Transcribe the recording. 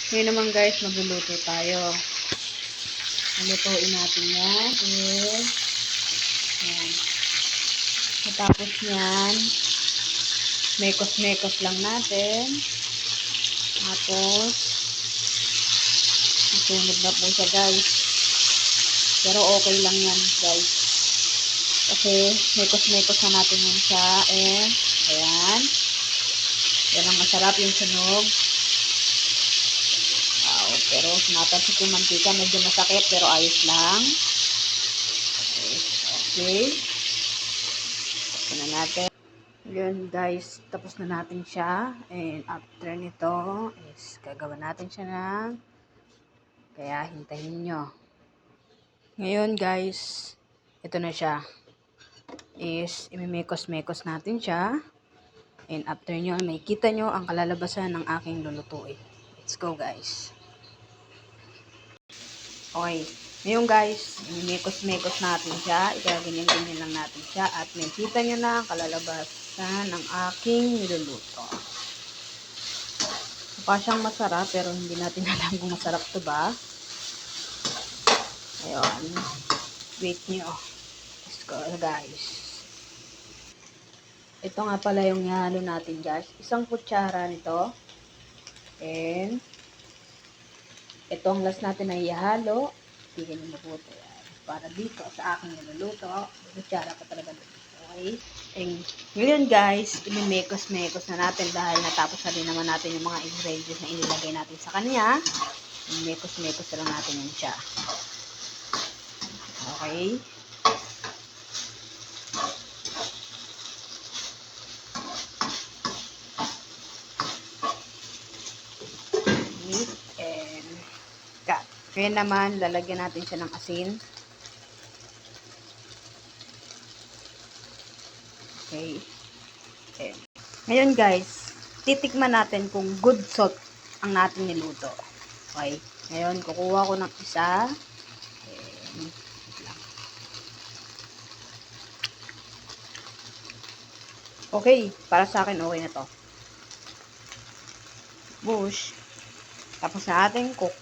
Ngayon naman guys, magluluto tayo. Lutuin natin yan. Yan. Matapos yan, mekos-mekos lang natin. Tapos, masunog na po siya guys. Pero okay lang yan guys. Kasi, mekos-mekos na natin yan siya. And, ayan. Yan ang masarap yung sunog. Wow, pero napansin ko mantika, medyo masakit pero ayos lang. Okay. Tapos na natin. Yun guys, tapos na natin siya. And after nito is gagawa natin siya ng kaya hintayin nyo. Ngayon guys, ito na siya. Is imimekos-mekos natin siya. And after nyo, may kita nyo ang kalalabasan ng aking lulutuin. Let's go guys. Okay. Ngayon guys, imimekos-mekos natin siya. Ikaganyan-ganyan lang natin siya. At may kita nyo na ang kalalabasan ng aking niluluto. Mukha siyang masarap, pero hindi natin alam kung masarap ito ba. Ayun. Wait nyo. Let's go guys. Ito nga pala yung ihalo natin guys. Isang kutsara nito. And ito ang last natin na ihalo. Tignan nyo mabuti. Para dito sa aking niluluto. Kutsara pa talaga dito. Okay. And ngayon guys, imimekos-mekos na natin dahil natapos na din naman natin yung mga ingredients na inilagay natin sa kanya. Imimekos-mekos na lang natin yun siya. Okay. Meat and cut. Ngayon naman, lalagyan natin siya ng asin. Okay. And ngayon guys, titikman natin kung good salt ang natin niluto. Okay. Ngayon, kukuha ko ng isa. And, okay, para sa akin okay na to. Bush. Tapos na ating cook.